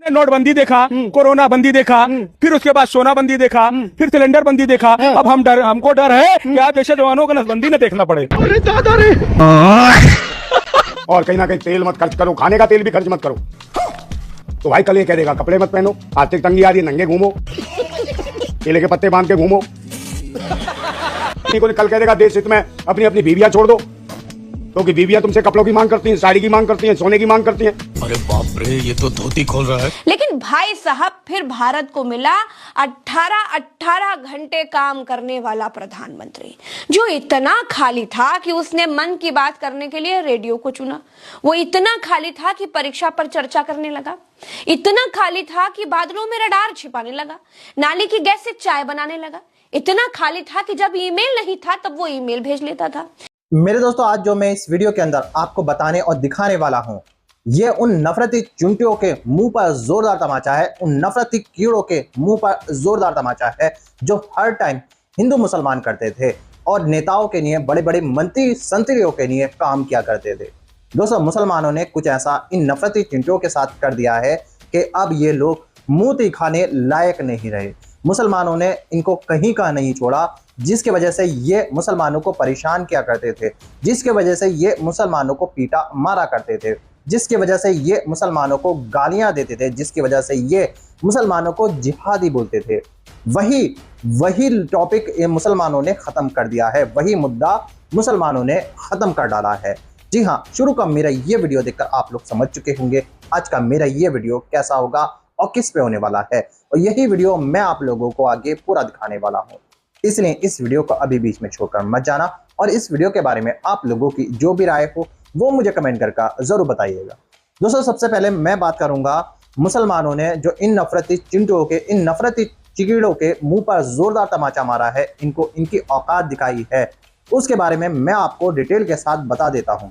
नोटबंदी देखा, कोरोना बंदी देखा, फिर उसके बाद सोना बंदी देखा, फिर सिलेंडर बंदी देखा। अब हमको डर है कि आप जैसे जवानों को नसबंदी न देखना पड़े। अरे दादा रे। और कहीं ना कहीं तेल मत खर्च करो, खाने का तेल भी खर्च मत करो। तो भाई कल ये कह देगा कपड़े मत पहनो, आर्थिक तंगी आ रही है, नंगे घूमो, केले के पत्ते बांध के घूमो। कल कह देगा देश हित में अपनी अपनी बीवियां छोड़ दो, क्योंकि बीवियां तुमसे कपड़ों की मांग करती हैं, साड़ी की मांग करती हैं, सोने की मांग करती हैं। अरे बाप रे, ये तो धोती खोल रहा है। लेकिन भाई साहब फिर भारत को मिला 18 घंटे काम करने वाला प्रधानमंत्री, जो इतना खाली था कि उसने मन की बात करने के लिए रेडियो को चुना। वो इतना खाली था कि परीक्षा पर चर्चा करने लगा, इतना खाली था कि बादलों में रडार छिपाने लगा, नाली की गैस से चाय बनाने लगा, इतना खाली था कि जब ईमेल नहीं था तब वो ईमेल भेज लेता था। मेरे दोस्तों, आज जो मैं इस वीडियो के अंदर आपको बताने और दिखाने वाला हूं, ये उन नफरती चुंटियों के मुंह पर जोरदार तमाचा है, उन नफरती कीड़ों के मुंह पर जोरदार तमाचा है, जो हर टाइम हिंदू मुसलमान करते थे और नेताओं के लिए, बड़े बड़े मंत्री संतरियों के लिए काम किया करते थे। दोस्तों, मुसलमानों ने कुछ ऐसा इन नफरती चुंटियों के साथ कर दिया है कि अब ये लोग मुंह दिखाने लायक नहीं रहे। मुसलमानों ने इनको कहीं का नहीं छोड़ा, जिसके वजह से ये मुसलमानों को परेशान किया करते थे, जिसके वजह से ये मुसलमानों को पीटा मारा करते थे, जिसकी वजह से ये मुसलमानों को गालियां देते थे, जिसकी वजह से ये मुसलमानों को जिहादी बोलते थे। वही टॉपिक ये मुसलमानों ने ख़त्म कर दिया है, वही मुद्दा मुसलमानों ने ख़त्म कर डाला है। जी हाँ, शुरू का मेरा ये वीडियो देखकर आप लोग समझ चुके होंगे आज का मेरा ये वीडियो कैसा होगा और किस पे होने वाला है, और यही वीडियो मैं आप लोगों को आगे पूरा दिखाने वाला हूँ। इसलिए इस वीडियो को अभी बीच में छोड़कर मत जाना, और इस वीडियो के बारे में आप लोगों की जो भी राय हो वो मुझे कमेंट करके जरूर बताइएगा। दोस्तों, सबसे पहले मैं बात करूंगा मुसलमानों ने जो इन नफरती चिंटों के, इन नफरती चिकीड़ों के मुंह पर जोरदार तमाचा मारा है, इनको इनकी औकात दिखाई है, उसके बारे में मैं आपको डिटेल के साथ बता देता हूं।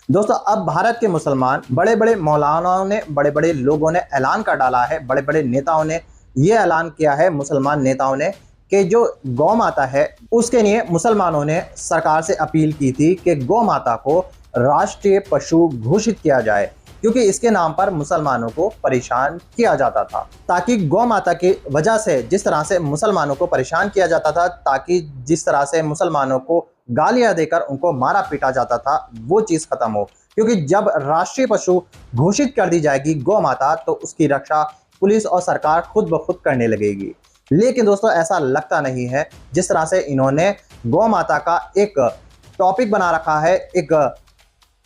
दोस्तों, अब भारत के मुसलमान, बड़े बड़े मौलानाओं ने, बड़े बड़े लोगों ने ऐलान कर डाला है, बड़े बड़े नेताओं ने ये ऐलान किया है, मुसलमान नेताओं ने, कि जो गौ माता है उसके लिए मुसलमानों ने सरकार से अपील की थी कि गौ माता को राष्ट्रीय पशु घोषित किया जाए, क्योंकि इसके नाम पर मुसलमानों को परेशान किया जाता था। ताकि गौ माता की वजह से जिस तरह से मुसलमानों को परेशान किया जाता था, ताकि जिस तरह से मुसलमानों को गालियां देकर उनको मारा पीटा जाता था, वो चीज़ खत्म हो। क्योंकि जब राष्ट्रीय पशु घोषित कर दी जाएगी गौ माता, तो उसकी रक्षा पुलिस और सरकार खुद ब खुद करने लगेगी। लेकिन दोस्तों, ऐसा लगता नहीं है। जिस तरह से इन्होंने गौ माता का एक टॉपिक बना रखा है, एक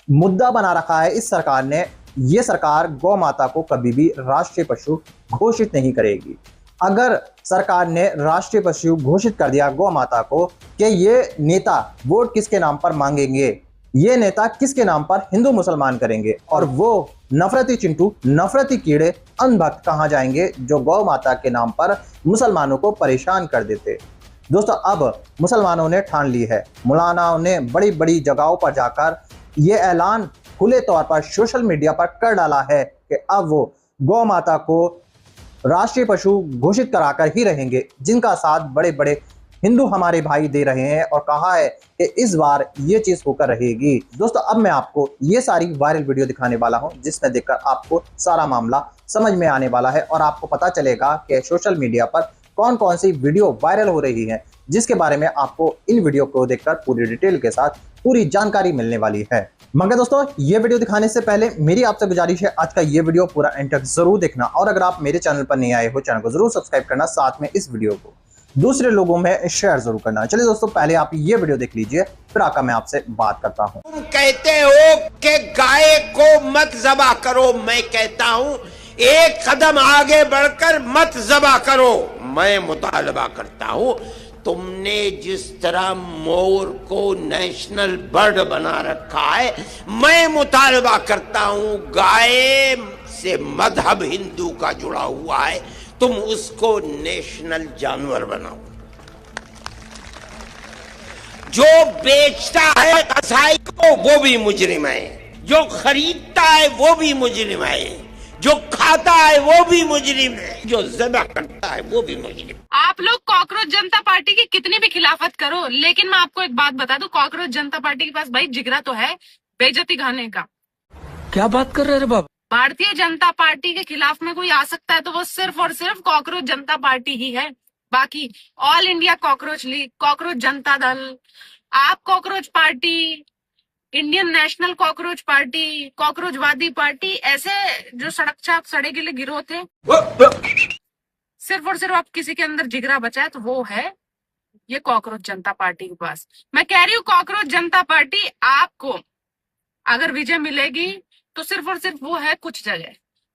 मुद्दा बना रखा है इस सरकार ने, ये सरकार गौ माता को कभी भी राष्ट्रीय पशु घोषित नहीं करेगी। अगर सरकार ने राष्ट्रीय पशु घोषित कर दिया गौ माता को, कि ये नेता वोट किसके नाम पर मांगेंगे, ये नेता किसके नाम पर हिंदू मुसलमान करेंगे, और वो नफरती चिंटू, नफरती कीड़े, अनभक्त कहाँ जाएंगे जो गौ माता के नाम पर मुसलमानों को परेशान कर देते। दोस्तों, अब मुसलमानों ने ठान ली है, मौलानाओं ने बड़ी बड़ी जगहों पर जाकर ये ऐलान खुले तौर पर सोशल मीडिया पर कर डाला है कि अब वो गौ माता को राष्ट्रीय पशु घोषित कराकर ही रहेंगे, जिनका साथ बड़े बड़े हिंदू हमारे भाई दे रहे हैं, और कहा है कि इस बार ये चीज होकर रहेगी। दोस्तों, अब मैं आपको ये सारी वायरल वीडियो दिखाने वाला हूं, जिसमें देखकर आपको सारा मामला समझ में आने वाला है, और आपको पता चलेगा कि सोशल मीडिया पर कौन कौन सी वीडियो वायरल हो रही है, जिसके बारे में आपको इन वीडियो को देखकर पूरी डिटेल के साथ पूरी जानकारी मिलने वाली है। मगर दोस्तों, ये वीडियो दिखाने से पहले मेरी आपसे गुजारिश है, आज का ये वीडियो पूरा एंड तक जरूर देखना, और अगर आप मेरे चैनल पर नहीं आए हो, चैनल को जरूर सब्सक्राइब करना, साथ में इस वीडियो को दूसरे लोगों में शेयर जरूर करना। चलिए दोस्तों, पहले आप ये वीडियो देख लीजिए, फिर आकर मैं आपसे बात करता हूं। तुम कहते हो कि गाय को मत ज़बा करो, मैं कहता हूं एक कदम आगे बढ़कर मत ज़बा करो। मैं मुतालबा करता हूं, तुमने जिस तरह मोर को नेशनल बर्ड बना रखा है, मैं मुतालबा करता हूं गाय से मजहब हिंदू का जुड़ा हुआ है, तुम उसको नेशनल जानवर बनाओ। जो बेचता है कसाई को वो भी मुजरिम है, जो खरीदता है वो भी मुजरिम है, जो खाता है वो भी मुजरिम है, जो ज़िबा करता है वो भी मुजरिम। आप लोग कॉकरोच जनता पार्टी की कितनी भी खिलाफत करो, लेकिन मैं आपको एक बात बता दूं, कॉकरोच जनता पार्टी के पास भाई जिगरा तो है बेइज्जती खाने का। क्या बात कर रहे हैं बाबा? भारतीय जनता पार्टी के खिलाफ में कोई आ सकता है तो वो सिर्फ और सिर्फ कॉकरोच जनता पार्टी ही है। बाकी all India cockroach league, cockroach Janata Dal, आप cockroach party, Indian national cockroach party, कॉकरोचवादी पार्टी, ऐसे जो सड़क छाप सड़े गिले गिरोह थे, सिर्फ और सिर्फ आप किसी के अंदर जिगरा बचा है तो वो है ये कॉकरोच जनता पार्टी के पास। मैं कह रही हूँ कॉकरोच जनता पार्टी आपको अगर विजय मिलेगी तो सिर्फ और सिर्फ वो है कुछ जगह,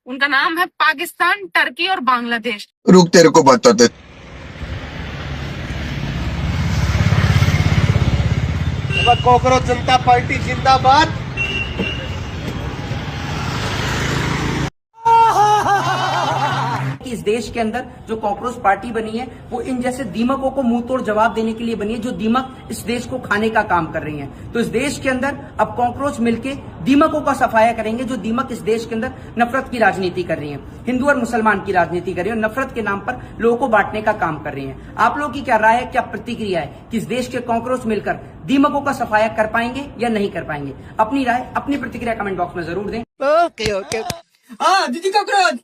उनका नाम है पाकिस्तान, टर्की और बांग्लादेश। रुक तेरे को बताते। कॉकरोच जनता पार्टी जिंदाबाद। इस देश के अंदर जो कॉकरोच पार्टी बनी है वो इन जैसे दीमकों को मुंह तोड़ जवाब देने के लिए बनी है, जो दीमक इस देश को खाने का काम कर रही हैं। तो इस देश के अंदर अब कॉकरोच मिलके दीमकों का सफाया करेंगे, जो दीमक इस देश के अंदर नफरत की राजनीति कर रही हैं, हिंदू और मुसलमान की राजनीति कर रही है और नफरत के नाम पर लोगों को बांटने का काम कर रही हैं। आप लोगों की क्या राय है, क्या प्रतिक्रिया है कि इस देश के कॉकरोच मिलकर दीमकों का सफाया कर पाएंगे या नहीं कर पाएंगे? अपनी राय, अपनी प्रतिक्रिया कमेंट बॉक्स में जरूर दें। ओके। हाँ दीदी कॉकरोच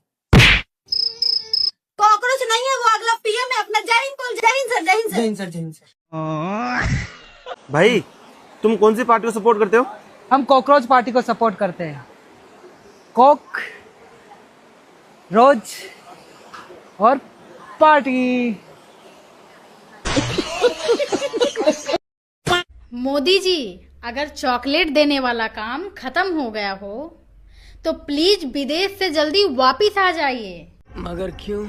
कॉकरोच नहीं है, वो अगला पीएम है अपना। जय हिंद बोल। जय हिंद सर। जय हिंद सर। जय हिंद सर। जय हिंद सर। भाई तुम कौन सी पार्टी को सपोर्ट करते हो? हम कॉकरोच पार्टी को सपोर्ट करते हैं। कॉक रोज और पार्टी। मोदी जी, अगर चॉकलेट देने वाला काम खत्म हो गया हो तो प्लीज विदेश से जल्दी वापिस आ जाइए। मगर क्यों?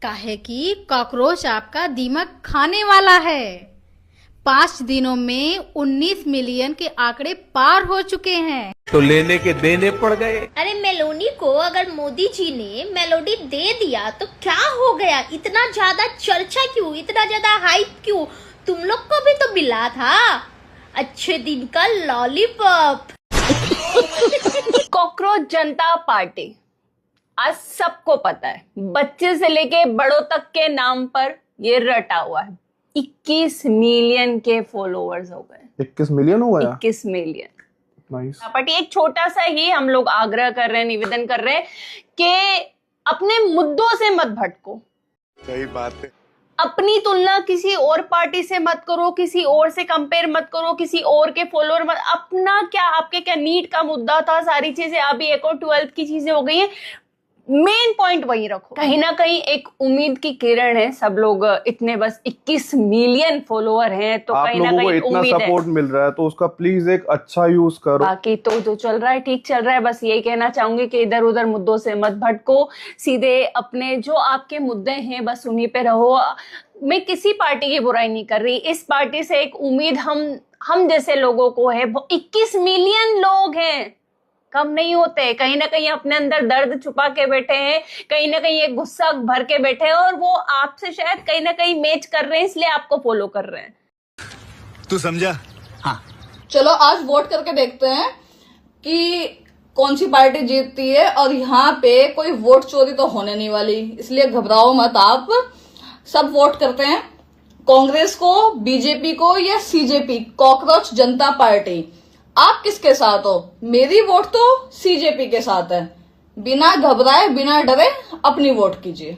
काहे कि कॉकरोच आपका दीमक खाने वाला है। 5 दिनों में 19 मिलियन के आंकड़े पार हो चुके हैं। तो लेने के देने पड़ गए। अरे मेलोडी को अगर मोदी जी ने मेलोडी दे दिया तो क्या हो गया? इतना ज्यादा चर्चा क्यों, इतना ज्यादा हाइप क्यों? तुम लोग को भी तो मिला था अच्छे दिन का लॉलीपॉप। कॉकरोच जनता पार्टी आज सबको पता है, बच्चे से लेके बड़ों तक के नाम पर ये रटा हुआ है। 21 मिलियन के फॉलोअर्स हो गए। 21 मिलियन हो गया? 21 मिलियन। नाइस। पार्टी एक छोटा सा ही हम लोग आग्रह कर रहे हैं, निवेदन कर रहे हैं कि अपने मुद्दों से मत भटको। सही बात है। अपनी तुलना किसी और पार्टी से मत करो, किसी और से कंपेयर मत करो, किसी और के फॉलोअर मत। अपना क्या, आपके क्या नीट का मुद्दा था, सारी चीजें अभी एक और 12th की चीजें हो गई हैं, मेन पॉइंट वही रखो। कहीं ना कहीं एक उम्मीद की किरण है। सब लोग इतने बस 21 मिलियन फॉलोअर हैं तो कहीं ना कहीं इतना उम्मीद सपोर्ट मिल रहा है तो उसका प्लीज एक अच्छा यूज करो। बाकी तो जो चल रहा है ठीक चल रहा है। बस यही कहना चाहूंगी कि इधर उधर मुद्दों से मत भटको, सीधे अपने जो आपके मुद्दे हैं बस उन्हीं पे रहो। मैं किसी पार्टी की बुराई नहीं कर रही, इस पार्टी से एक उम्मीद हम जैसे लोगों को है। 21 मिलियन लोग हैं, कम नहीं होते। कहीं ना कहीं अपने अंदर दर्द छुपा के बैठे हैं, कहीं ना कहीं एक गुस्सा भर के बैठे हैं और वो आपसे शायद कहीं ना कहीं मैच कर रहे हैं, इसलिए आपको फॉलो कर रहे हैं। तू समझा? हाँ, चलो आज वोट करके देखते हैं कि कौन सी पार्टी जीतती है। और यहाँ पे कोई वोट चोरी तो होने नहीं वाली, इसलिए घबराओ मत आप। सब वोट करते हैं, कांग्रेस को, बीजेपी को या सीजेपी, कॉकरोच जनता पार्टी। आप किसके साथ हो? मेरी वोट तो सीजेपी के साथ है। बिना घबराए, बिना डरे अपनी वोट कीजिए।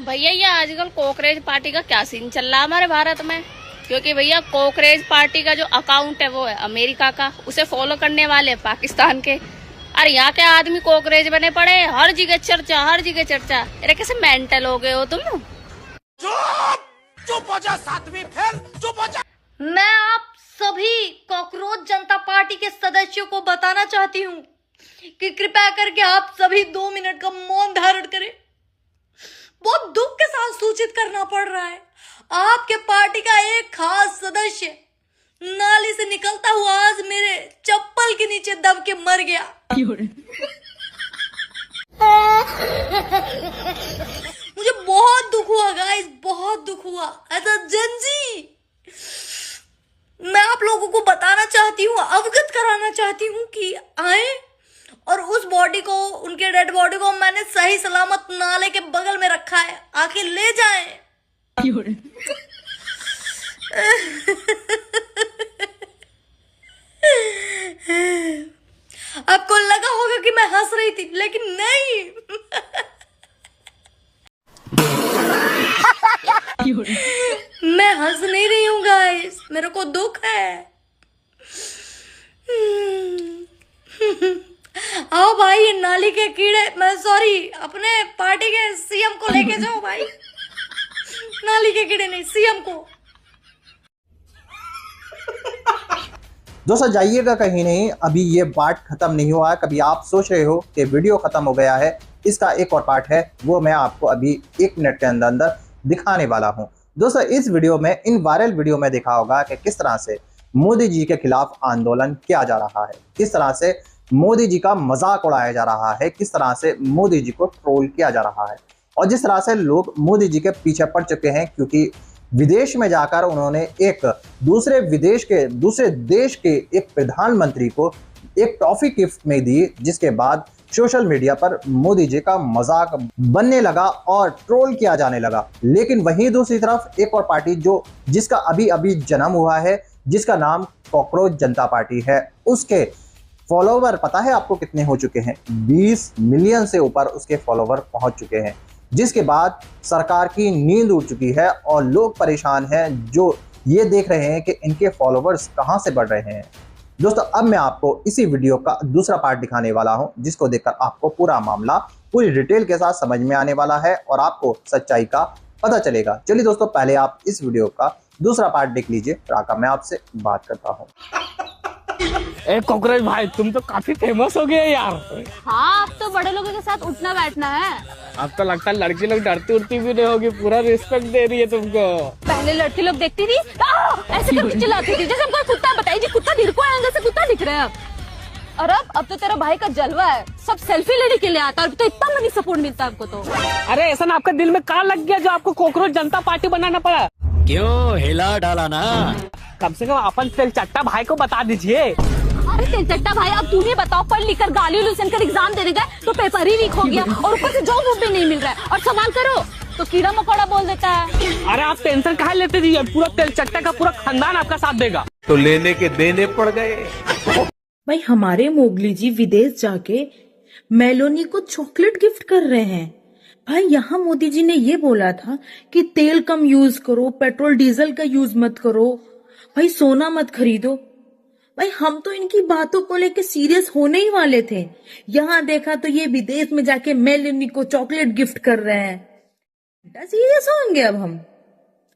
भैया ये आजकल कॉकरोच पार्टी का क्या सीन चल रहा है हमारे भारत में? क्योंकि भैया कॉकरोच पार्टी का जो अकाउंट है वो है अमेरिका का, उसे फॉलो करने वाले पाकिस्तान के। अरे यहाँ के आदमी कॉकरोच बने पड़े, हर जगह चर्चा, हर जगह चर्चा। अरे कैसे मेंटल हो गए हो तुम? चुप हो जा सातवीं फेल, चुप हो जा। मैं आप सभी कॉकरोच जनता पार्टी के सदस्यों को बताना चाहती हूँ कि कृपया करके आप सभी 2 मिनट का मौन धारण करें। बहुत दुख के साथ सूचित करना पड़ रहा है, आपके पार्टी का एक खास सदस्य नाली से निकलता हुआ आज मेरे चप्पल के नीचे दब के मर गया। मुझे बहुत दुख हुआ गाइस, बहुत दुख हुआ। ऐसा जनजी मैं आप लोगों को बताना चाहती हूँ, अवगत कराना चाहती हूँ कि आए और उस बॉडी को, उनके डेड बॉडी को मैंने सही सलामत नाले के बगल में रखा है, आके ले जाएं। आपको लगा होगा कि मैं हंस रही थी, लेकिन नहीं। मैं हंस नहीं रही हूँ गाइस, मेरे को दुख है। आओ भाई, ये नाली के कीड़े, मैं सॉरी, अपने पार्टी के सीएम को लेके जाओ भाई। नाली के कीड़े नहीं, सीएम को। दोस्तों जाइएगा कहीं नहीं, अभी ये पार्ट खत्म नहीं हुआ है। कभी आप सोच रहे हो कि वीडियो खत्म हो गया है, इसका एक और पार्ट है, वो मैं आपको अभी 1 मिनट के अंदर अंदर दिखाने वाला हूं। दोस्तों इस वीडियो में, इन वायरल वीडियो में देखा होगा कि किस तरह से मोदी जी के खिलाफ आंदोलन किया जा रहा है, किस तरह से मोदी जी का मजाक उड़ाया जा रहा है, किस तरह से मोदी जी को ट्रोल किया जा रहा है, और जिस तरह से लोग मोदी जी के पीछे पड़ चुके हैं, क्योंकि विदेश में जाकर उन्होंने एक दूसरे देश के एक प्रधानमंत्री को एक टॉफी गिफ्ट में दी, जिसके बाद सोशल मीडिया पर मोदी जी का मजाक बनने लगा और ट्रोल किया जाने लगा। लेकिन वहीं दूसरी तरफ एक और पार्टी जिसका अभी अभी जन्म हुआ है, जिसका नाम कॉकरोच जनता पार्टी है, उसके फॉलोवर पता है आपको कितने हो चुके हैं? 20 मिलियन से ऊपर उसके फॉलोवर पहुंच चुके हैं, जिसके बाद सरकार की नींद उड़ चुकी है और लोग परेशान हैं, जो ये देख रहे हैं कि इनके फॉलोवर्स कहां से बढ़ रहे हैं। दोस्तों अब मैं आपको इसी वीडियो का दूसरा पार्ट दिखाने वाला हूं, जिसको देखकर आपको पूरा मामला पूरी डिटेल के साथ समझ में आने वाला है और आपको सच्चाई का पता चलेगा। चलिए दोस्तों, पहले आप इस वीडियो का दूसरा पार्ट देख लीजिए, फिर आकर मैं आपसे बात करता हूँ। ए कॉकरोच भाई, तुम तो काफी फेमस हो गए यार। हाँ, अब तो बड़े लोगों के साथ उठना बैठना है। अब तो लगता है लड़की लोग डरती उड़ती भी नहीं होगी, पूरा रिस्पेक्ट दे रही है तुमको। पहले लड़की लोग देखती थी ऐसे करके चिल्लाती थी जैसे हमको कुत्ता, बताइए जी कुत्ता दिख रहा है, अंदर से कुत्ता दिख रहा है। और अब तो तेरा भाई का जलवा है, सब सेल्फी लेने के लिए आता है, और तो इतना मनी सपोर्ट मिलता है हमको। तो अरे ऐसा ना आपका दिल में कहाँ लग गया जो आपको कॉकरोच जनता पार्टी बनाना पड़ा? क्यों हिला डाला ना? कम से कम अपन तेलचट्टा भाई को बता दीजिए। अरे तेलचट्टा भाई, अब तू नहीं बताओ, पढ़ लिख कर गाली कर एग्जाम देने गए तो पेपर ही लीक हो गया और ऊपर से जॉब भी नहीं मिल रहा है, और सवाल करो तो कीड़ा मकोड़ा बोल देता है। अरे आप टेंशन कहाँ लेते जी, पूरा तेलचट्टा का पूरा खानदान आपका साथ देगा। तो लेने के देने पड़ गए। भाई हमारे मोगली जी विदेश जाके मेलोनी को चॉकलेट गिफ्ट कर रहे हैं। भाई यहाँ मोदी जी ने ये बोला था कि तेल कम यूज करो, पेट्रोल डीजल का यूज मत करो, भाई सोना मत खरीदो। भाई हम तो इनकी बातों को लेके सीरियस होने ही वाले थे, यहाँ देखा तो ये विदेश में जाके मेलोनी को चॉकलेट गिफ्ट कर रहे हैं। सीरियस होंगे अब हम?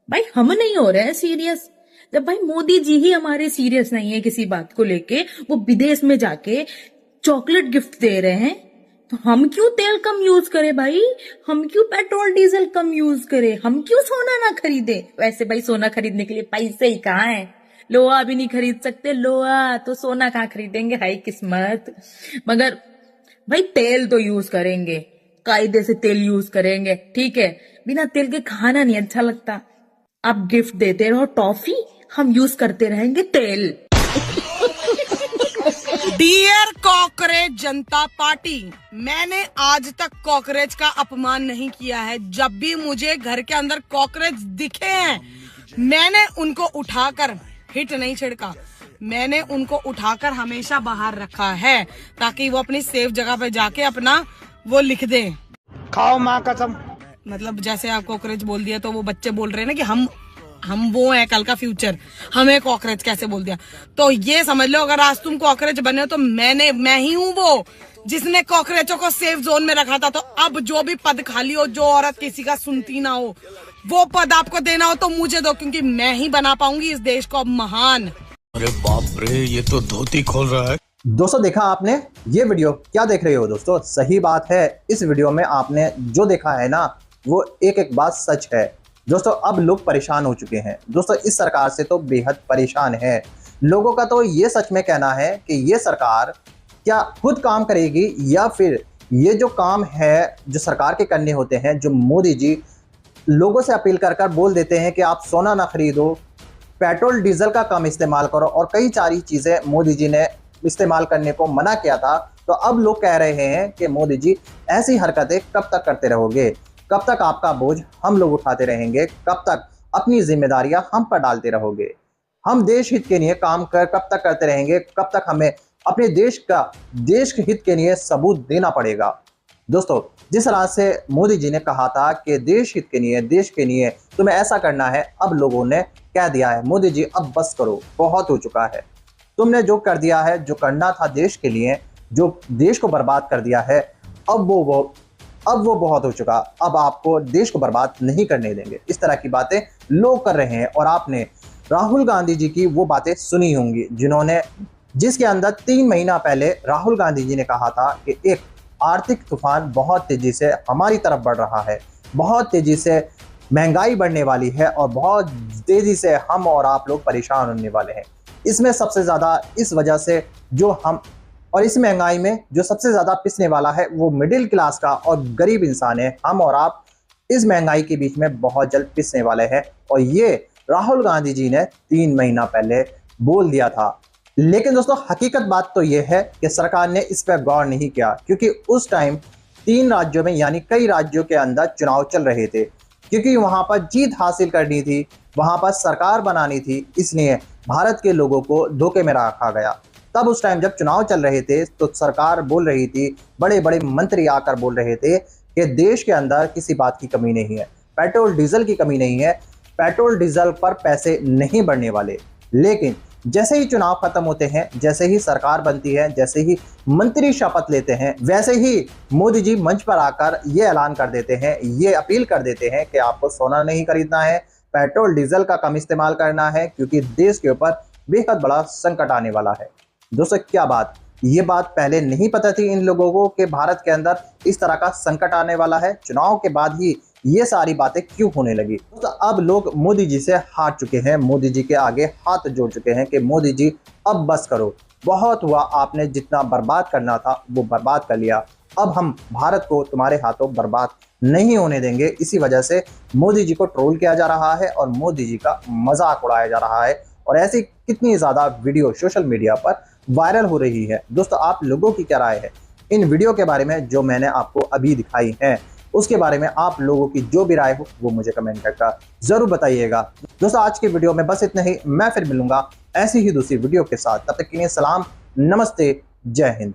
भाई हम नहीं हो रहे हैं सीरियस, जब भाई मोदी जी ही हमारे सीरियस नहीं है किसी बात को लेके, वो विदेश में जाके चॉकलेट गिफ्ट दे रहे हैं, तो हम क्यों तेल कम यूज करें भाई? हम क्यों पेट्रोल डीजल कम यूज करें? हम क्यों सोना ना खरीदे? वैसे भाई सोना खरीदने के लिए पैसे ही कहाँ है, लोहा भी नहीं खरीद सकते, लोहा तो सोना कहाँ खरीदेंगे, हाई किस्मत। मगर भाई तेल तो यूज करेंगे, कायदे से तेल यूज करेंगे, ठीक है? बिना तेल के खाना नहीं अच्छा लगता। आप गिफ्ट देते रहो टॉफी, हम यूज करते रहेंगे तेल। डियर कॉकरोच जनता पार्टी, मैंने आज तक कॉकरोच का अपमान नहीं किया है। जब भी मुझे घर के अंदर कॉकरोच दिखे हैं, मैंने उनको उठाकर हिट नहीं छिड़का, मैंने उनको उठाकर हमेशा बाहर रखा है, ताकि वो अपनी सेफ जगह पे जाके अपना वो लिख दें। खाओ माँ कसम। मतलब जैसे आप कॉकरोच बोल दिया तो वो बच्चे बोल रहे हैं ना कि हम वो है कल का फ्यूचर, हमें कॉकरोच कैसे बोल दिया। तो ये समझ लो, अगर आज तुम कॉकरोच बने हो तो मैं ही हूँ वो जिसने कॉकरोचों को सेफ जोन में रखा था। तो अब जो भी पद खाली हो, जो औरत किसी का सुनती ना हो, वो पद आपको देना हो तो मुझे दो, क्योंकि मैं ही बना पाऊंगी इस देश को अब महान। अरे बाप रे, ये तो धोती खोल रहा है। दोस्तों देखा आपने ये वीडियो? क्या देख रहे हो दोस्तों? सही बात है, इस वीडियो में आपने जो देखा है ना, वो एक एक बात सच है। दोस्तों अब लोग परेशान हो चुके हैं। दोस्तों इस सरकार से तो बेहद परेशान है। लोगों का तो ये सच में कहना है कि ये सरकार क्या खुद काम करेगी, या फिर ये जो काम है जो सरकार के करने होते हैं, जो मोदी जी लोगों से अपील कर बोल देते हैं कि आप सोना ना खरीदो, पेट्रोल डीजल का कम इस्तेमाल करो, और कई सारी चीज़ें मोदी जी ने इस्तेमाल करने को मना किया था। तो अब लोग कह रहे हैं कि मोदी जी ऐसी हरकतें कब तक करते रहोगे, कब तक आपका बोझ हम लोग उठाते रहेंगे, कब तक अपनी जिम्मेदारियां हम पर डालते रहोगे, हम देश हित के लिए काम कब तक करते रहेंगे, कब तक हमें अपने देश के हित के लिए सबूत देना पड़ेगा। दोस्तों, जिस तरह से मोदी जी ने कहा था कि देश हित के लिए, देश के लिए तुम्हें ऐसा करना है, अब लोगों ने कह दिया है मोदी जी अब बस करो, बहुत हो चुका है। तुमने जो कर दिया है, जो करना था देश के लिए, जो देश को बर्बाद कर दिया है, अब वो बहुत हो चुका। अब आपको देश को बर्बाद नहीं करने देंगे। इस तरह की बातें लोग कर रहे हैं। और आपने राहुल गांधी जी की वो बातें सुनी होंगी जिसके अंदर 3 महीना पहले राहुल गांधी जी ने कहा था कि एक आर्थिक तूफान बहुत तेजी से हमारी तरफ बढ़ रहा है, बहुत तेजी से महंगाई बढ़ने वाली है और बहुत तेजी से हम और आप लोग परेशान होने वाले हैं। इसमें सबसे ज़्यादा इस वजह से इस महंगाई में जो सबसे ज़्यादा पिसने वाला है वो मिडिल क्लास का और गरीब इंसान है। हम और आप इस महंगाई के बीच में बहुत जल्द पिसने वाले हैं। और ये राहुल गांधी जी ने 3 महीना पहले बोल दिया था। लेकिन दोस्तों, हकीकत बात तो ये है कि सरकार ने इस पर गौर नहीं किया, क्योंकि उस टाइम 3 राज्यों में यानी कई राज्यों के अंदर चुनाव चल रहे थे, क्योंकि वहां पर जीत हासिल करनी थी, वहां पर सरकार बनानी थी। इसलिए भारत के लोगों को धोखे में रखा गया। तब उस टाइम जब चुनाव चल रहे थे तो सरकार बोल रही थी, बड़े बड़े मंत्री आकर बोल रहे थे कि देश के अंदर किसी बात की कमी नहीं है, पेट्रोल डीजल की कमी नहीं है, पेट्रोल डीजल पर पैसे नहीं बढ़ने वाले। लेकिन जैसे ही चुनाव खत्म होते हैं, जैसे ही सरकार बनती है, जैसे ही मंत्री शपथ लेते हैं, वैसे ही मोदी जी मंच पर आकर ये ऐलान कर देते हैं, ये अपील कर देते हैं कि आपको सोना नहीं खरीदना है, पेट्रोल डीजल का कम इस्तेमाल करना है, क्योंकि देश के ऊपर बेहद बड़ा संकट आने वाला है। दोस्तों, क्या बात, ये बात पहले नहीं पता थी इन लोगों को कि भारत के अंदर इस तरह का संकट आने वाला है? चुनाव के बाद ही ये सारी बातें क्यों होने लगी? तो अब लोग मोदी जी से हार चुके हैं, मोदी जी के आगे हाथ जोड़ चुके हैं कि मोदी जी अब बस करो, बहुत हुआ, आपने जितना बर्बाद करना था वो बर्बाद कर लिया, अब हम भारत को तुम्हारे हाथों बर्बाद नहीं होने देंगे। इसी वजह से मोदी जी को ट्रोल किया जा रहा है और मोदी जी का मजाक उड़ाया जा रहा है। और ऐसी कितनी ज़्यादा वीडियो सोशल मीडिया पर वायरल हो रही है। दोस्तों, आप लोगों की क्या राय है इन वीडियो के बारे में जो मैंने आपको अभी दिखाई है? उसके बारे में आप लोगों की जो भी राय हो वो मुझे कमेंट करके जरूर बताइएगा। दोस्तों, आज के वीडियो में बस इतना ही। मैं फिर मिलूंगा ऐसी ही दूसरी वीडियो के साथ। तब तक के लिए सलाम, नमस्ते, जय हिंद।